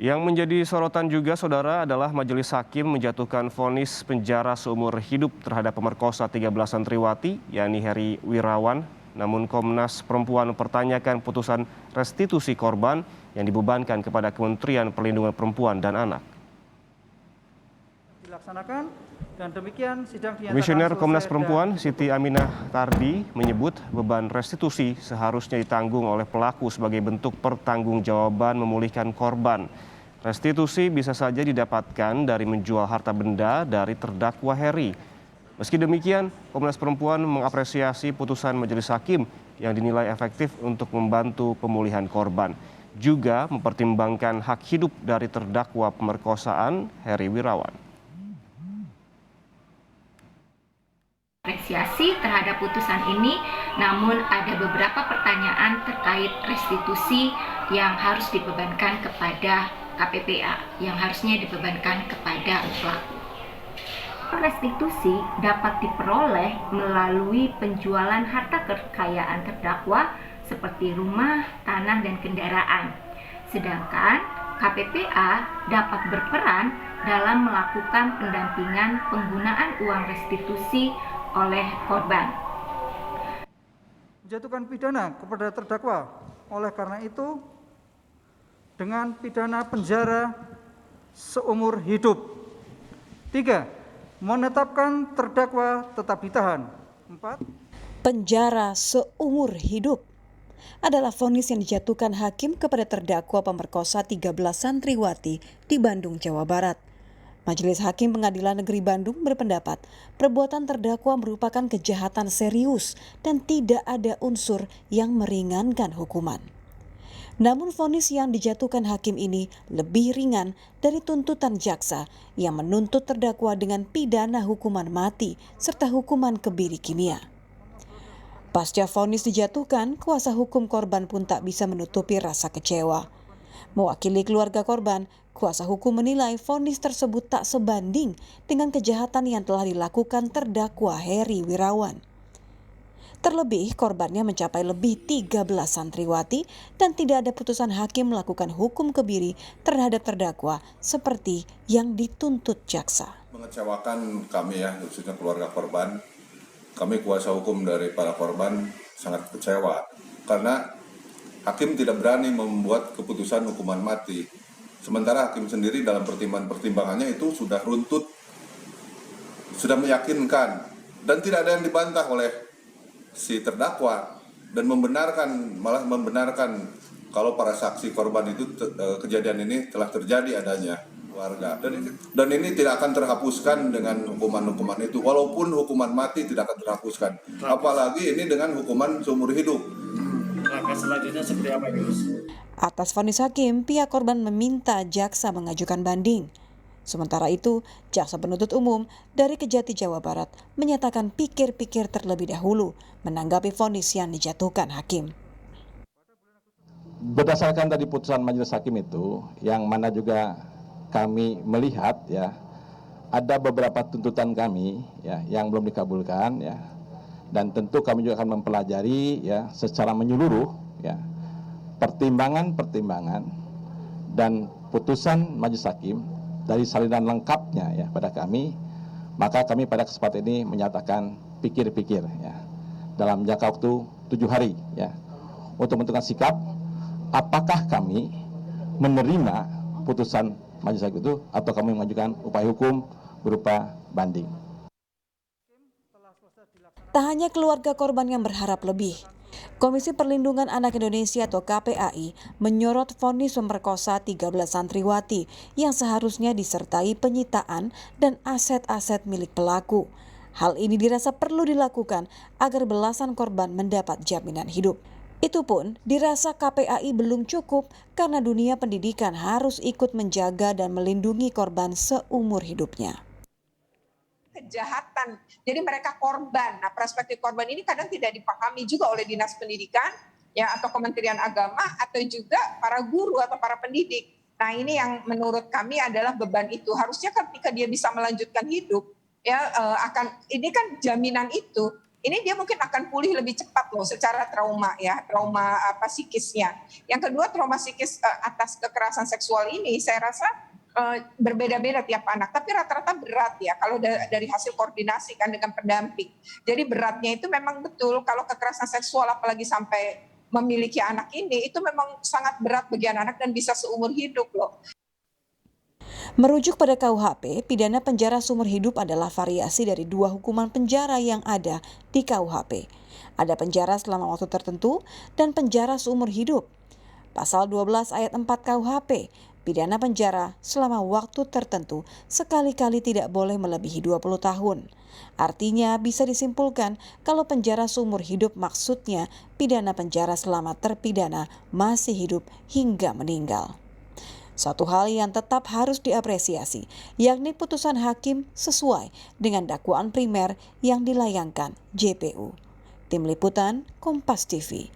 Yang menjadi sorotan juga, saudara, adalah majelis hakim menjatuhkan vonis penjara seumur hidup terhadap pemerkosa 13 santriwati, yakni Heri Wirawan. Namun Komnas Perempuan mempertanyakan putusan restitusi korban yang dibebankan kepada Kementerian Perlindungan Perempuan dan Anak. Dilaksanakan dan demikian sidang dinyatakan Komisioner Komnas selesai Perempuan dan Siti Aminah Tardi menyebut beban restitusi seharusnya ditanggung oleh pelaku sebagai bentuk pertanggungjawaban memulihkan korban. Restitusi bisa saja didapatkan dari menjual harta benda dari terdakwa Heri. Meski demikian, Komnas Perempuan mengapresiasi putusan majelis hakim yang dinilai efektif untuk membantu pemulihan korban. Juga mempertimbangkan hak hidup dari terdakwa pemerkosaan Heri Wirawan. Apresiasi terhadap putusan ini, namun ada beberapa pertanyaan terkait restitusi yang harus dibebankan kepada KPPA, yang harusnya dibebankan kepada pelaku. Restitusi dapat diperoleh melalui penjualan harta kekayaan terdakwa seperti rumah, tanah, dan kendaraan. Sedangkan KPPA dapat berperan dalam melakukan pendampingan penggunaan uang restitusi oleh korban. Menjatuhkan pidana kepada terdakwa. Oleh karena itu, dengan pidana penjara seumur hidup. 3. Menetapkan terdakwa tetap ditahan. 4. Penjara seumur hidup adalah vonis yang dijatuhkan hakim kepada terdakwa pemerkosa 13 santriwati di Bandung, Jawa Barat. Majelis Hakim Pengadilan Negeri Bandung berpendapat perbuatan terdakwa merupakan kejahatan serius dan tidak ada unsur yang meringankan hukuman. Namun vonis yang dijatuhkan hakim ini lebih ringan dari tuntutan jaksa yang menuntut terdakwa dengan pidana hukuman mati serta hukuman kebiri kimia. Pasca vonis dijatuhkan, kuasa hukum korban pun tak bisa menutupi rasa kecewa. Mewakili keluarga korban, kuasa hukum menilai vonis tersebut tak sebanding dengan kejahatan yang telah dilakukan terdakwa Heri Wirawan. Terlebih, korbannya mencapai lebih 13 santriwati dan tidak ada putusan hakim melakukan hukum kebiri terhadap terdakwa seperti yang dituntut jaksa. Mengecewakan kami ya, khususnya keluarga korban. Kami kuasa hukum dari para korban sangat kecewa karena hakim tidak berani membuat keputusan hukuman mati. Sementara hakim sendiri dalam pertimbangannya itu sudah runtut, sudah meyakinkan, dan tidak ada yang dibantah oleh si terdakwa dan malah membenarkan kalau para saksi korban itu kejadian ini telah terjadi adanya warga, dan ini tidak akan terhapuskan dengan hukuman itu, walaupun hukuman mati tidak akan terhapuskan, apalagi ini dengan hukuman seumur hidup. Langkah selanjutnya seperti apa ini, Gus? Atas vonis hakim, pihak korban meminta jaksa mengajukan banding. Sementara itu, jaksa penuntut umum dari Kejati, Jawa Barat menyatakan pikir-pikir terlebih dahulu menanggapi vonis yang dijatuhkan hakim. Berdasarkan tadi putusan majelis hakim itu, yang mana juga kami melihat ya, ada beberapa tuntutan kami ya yang belum dikabulkan ya. Dan tentu kami juga akan mempelajari ya secara menyeluruh ya pertimbangan-pertimbangan dan putusan majelis hakim dari salinan lengkapnya ya pada kami, maka kami pada kesempatan ini menyatakan pikir-pikir ya dalam jangka waktu 7 hari ya untuk menentukan sikap apakah kami menerima putusan majelis hakim itu atau kami mengajukan upaya hukum berupa banding. Tak hanya keluarga korban yang berharap lebih. Komisi Perlindungan Anak Indonesia atau KPAI menyorot vonis pemerkosa 13 santriwati yang seharusnya disertai penyitaan dan aset-aset milik pelaku. Hal ini dirasa perlu dilakukan agar belasan korban mendapat jaminan hidup. Itu pun dirasa KPAI belum cukup karena dunia pendidikan harus ikut menjaga dan melindungi korban seumur hidupnya. Kejahatan, jadi mereka korban. Nah, perspektif korban ini kadang tidak dipahami juga oleh Dinas Pendidikan ya atau Kementerian Agama atau juga para guru atau para pendidik. Nah, ini yang menurut kami adalah beban itu. Harusnya ketika dia bisa melanjutkan hidup ya ini kan jaminan itu ini dia mungkin akan pulih lebih cepat loh secara trauma psikisnya. Yang kedua, trauma psikis atas kekerasan seksual ini saya rasa berbeda-beda tiap anak, tapi rata-rata berat ya kalau dari hasil koordinasi kan dengan pendamping. Jadi beratnya itu memang betul kalau kekerasan seksual apalagi sampai memiliki anak ini itu memang sangat berat bagi anak dan bisa seumur hidup loh. Merujuk pada KUHP, pidana penjara seumur hidup adalah variasi dari 2 hukuman penjara yang ada di KUHP. Ada penjara selama waktu tertentu dan penjara seumur hidup. Pasal 12 ayat 4 KUHP, pidana penjara selama waktu tertentu sekali-kali tidak boleh melebihi 20 tahun. Artinya bisa disimpulkan kalau penjara seumur hidup maksudnya pidana penjara selama terpidana masih hidup hingga meninggal. Satu hal yang tetap harus diapresiasi, yakni putusan hakim sesuai dengan dakwaan primer yang dilayangkan JPU. Tim Liputan, Kompas TV.